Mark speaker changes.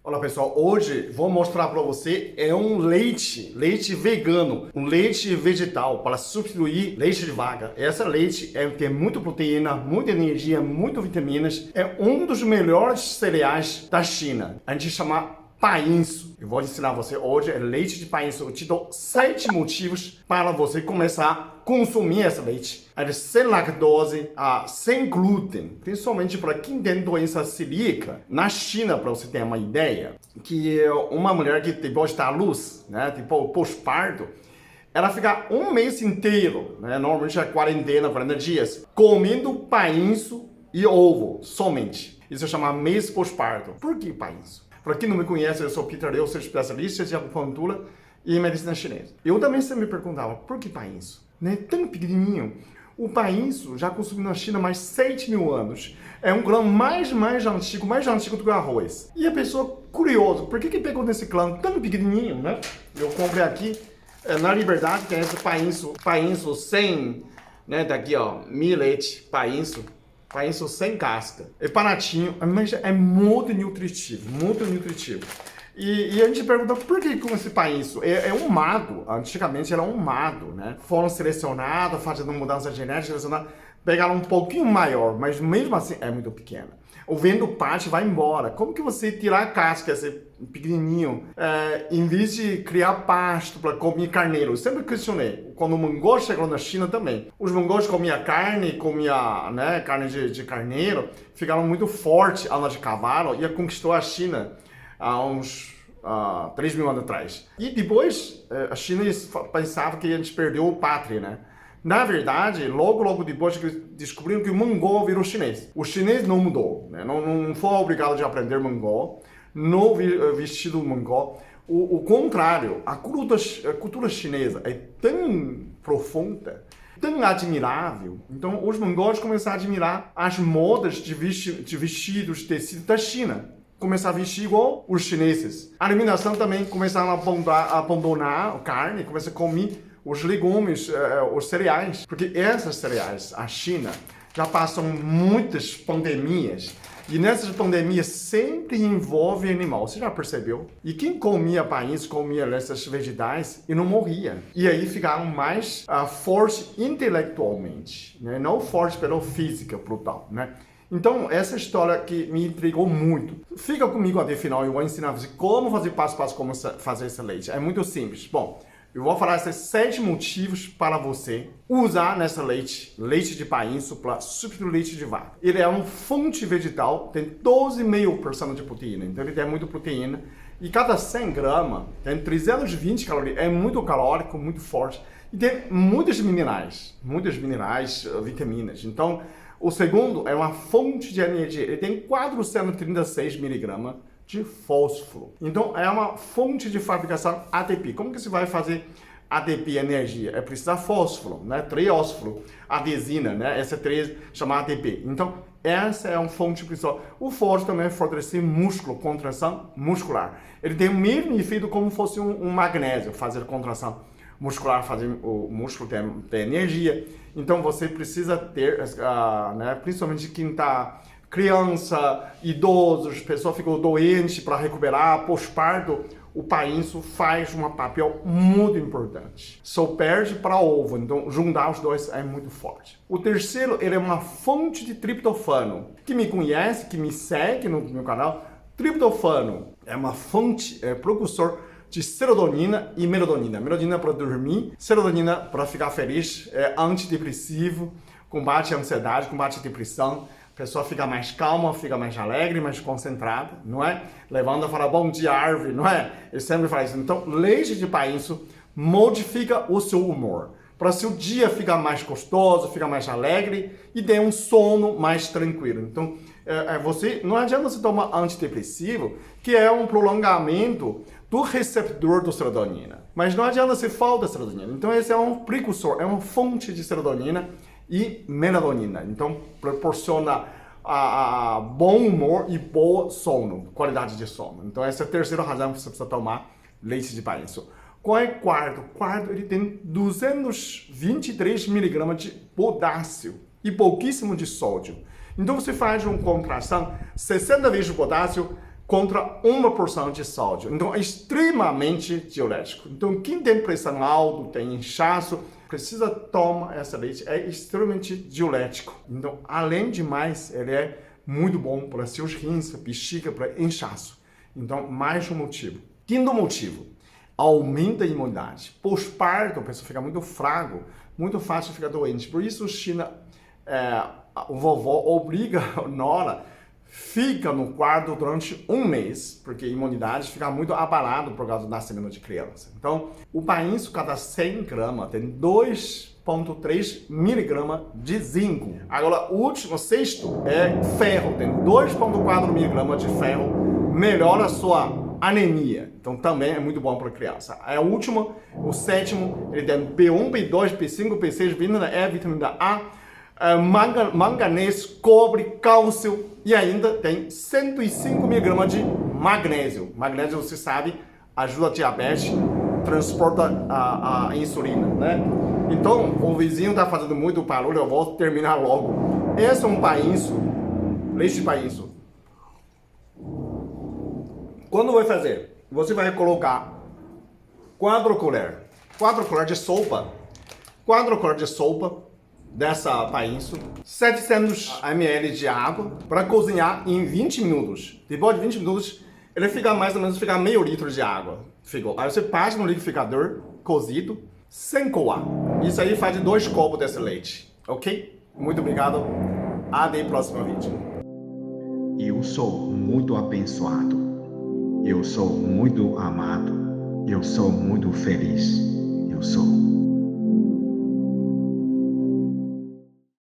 Speaker 1: Olá pessoal, hoje vou mostrar para você um leite vegano, um leite vegetal para substituir leite de vaca. Essa leite tem muita proteína, muita energia, muitas vitaminas. É um dos melhores cereais da China. A gente chama painço. Eu vou ensinar você hoje leite de painço. Eu te dou 7 motivos para você começar a consumir esse leite. É sem lactose, sem glúten, principalmente para quem tem doença celíaca. Na China, para você ter uma ideia, que uma mulher que depois da luz, né, tipo pós-parto, ela fica um mês inteiro, né, normalmente é quarentena, 40 dias, comendo painço e ovo somente. Isso chama mês pós-parto. Por que painço? Para quem não me conhece, eu sou Peter, eu sou especialista de acupuntura e medicina chinesa. Eu também sempre me perguntava, por que painço? Né? Tão pequenininho. O painço já consumiu na China mais 7 mil anos. É um clã mais antigo do que o arroz. E a pessoa, curiosa, por que pegou nesse clã tão pequenininho, né? Eu comprei aqui, na Liberdade, tem esse painço sem, né, daqui ó, millet, painço sem casca. É baratinho, mas é muito nutritivo, muito nutritivo. E a gente pergunta, por que com esse painço? É um mago, antigamente era um mago, né? Foram selecionados, fazendo mudança genética, pegaram um pouquinho maior, mas mesmo assim é muito pequeno. O vento bate, vai embora. Como que você tirar a casca, esse pequenininho, em vez de criar pasto para comer carneiro? Eu sempre questionei. Quando o mongol chegou na China também, os mongóis comiam carne, né, carne de carneiro, ficaram muito fortes, anda de cavalo, e conquistou a China há uns 3 mil anos atrás. E depois, a China pensava que a gente perdeu o pátria, né? Na verdade, logo depois que descobriram que o mongol virou chinês. O chinês não mudou, né? Não foi obrigado a aprender mongol, não vestido mongol. O contrário, a cultura chinesa é tão profunda, tão admirável. Então, os mongóis começaram a admirar as modas de vestidos, tecidos da China. Começaram a vestir igual os chineses. A alimentação também começaram a abandonar a carne, começaram a comer os legumes, os cereais. Porque esses cereais, a China, já passam muitas pandemias. E nessas pandemias sempre envolve animal. Você já percebeu? E quem comia painço, comia essas vegetais e não morria. E aí ficaram mais fortes intelectualmente, né? Não fortes pela física brutal, né? Então, essa história que me intrigou muito. Fica comigo até o final e eu vou ensinar você como fazer passo a passo como fazer esse leite. É muito simples. Bom, eu vou falar esses 7 motivos para você usar nessa leite de painço para substituir leite de vaca. Ele é uma fonte vegetal, tem 12,5% de proteína, então ele tem muita proteína. E cada 100 gramas tem 320 calorias, é muito calórico, muito forte. E tem muitos minerais, vitaminas. Então, o segundo é uma fonte de energia. Ele tem 436 miligramas de fósforo. Então, é uma fonte de fabricação ATP. Como que você vai fazer ATP, energia? É precisar fósforo, né? Triósforo, adesina, né? Essa 3 chama ATP. Então, essa é uma fonte principal. O fósforo também fortalece músculo, contração muscular. Ele tem o mesmo efeito como fosse um magnésio, fazer contração muscular, fazer o músculo ter energia. Então você precisa ter, né, principalmente quem está criança, idosos, pessoa ficou doente para recuperar, pós-parto, o painço faz um papel muito importante. Só perde para ovo, então juntar os dois é muito forte. O terceiro, ele é uma fonte de triptofano. Quem me conhece, que me segue no meu canal, triptofano é uma fonte, precursor de serotonina e melatonina. Melatonina para dormir, serotonina para ficar feliz, antidepressivo, combate a ansiedade, combate a depressão. A pessoa fica mais calma, fica mais alegre, mais concentrada, não é? Levanta e fala, bom dia, árvore, não é? Eu sempre falo isso. Então, leite de painço modifica o seu humor. Para seu dia ficar mais gostoso, ficar mais alegre e ter um sono mais tranquilo. Então, você não adianta você tomar antidepressivo, que é um prolongamento do receptor do serotonina. Mas não adianta se falta serotonina. Então esse é um precursor, é uma fonte de serotonina e melatonina. Então proporciona bom humor e bom sono, qualidade de sono. Então essa é a terceira razão que você precisa tomar leite de painço. Qual é o quarto? O quarto, ele tem 223 miligramas de potássio e pouquíssimo de sódio. Então você faz uma contração, 60 vezes de potássio, contra 1% de sódio. Então, é extremamente diurético. Então, quem tem pressão alta, tem inchaço, precisa tomar essa leite. É extremamente diurético. Então, além de mais, ele é muito bom para seus rins, bexiga, para inchaço. Então, mais um motivo. Quinto motivo, aumenta a imunidade. Pós-parto, a pessoa fica muito fraco, muito fácil ficar doente. Por isso, China, o vovó obriga a nora fica no quarto durante um mês, porque a imunidade fica muito abalada por causa do nascimento de criança. Então, o país, cada 100 gramas, tem 2,3 miligramas de zinco. Agora, o último, sexto, é ferro. Tem 2,4 miligramas de ferro. Melhora a sua anemia. Então, também é muito bom para a criança. É o último, o sétimo, ele tem B1, B2, B5, B6, vitamina E, vitamina A, manganês, cobre, cálcio e ainda tem 105 miligramas de magnésio. Magnésio, você sabe, ajuda a diabetes, transporta a insulina, né? Então, o vizinho está fazendo muito barulho, eu vou terminar logo. Esse é um painço, leite de painço. Quando vai fazer? Você vai colocar 4 colheres de sopa, 4 colheres de sopa dessa painço, 700 ml de água para cozinhar em 20 minutos. Depois de 20 minutos, ele fica mais ou menos meio litro de água. Ficou. Aí você passa no liquidificador cozido, sem coar. Isso aí faz 2 copos desse leite, ok? Muito obrigado. Até o próximo vídeo.
Speaker 2: Eu sou muito abençoado. Eu sou muito amado. Eu sou muito feliz. Eu sou.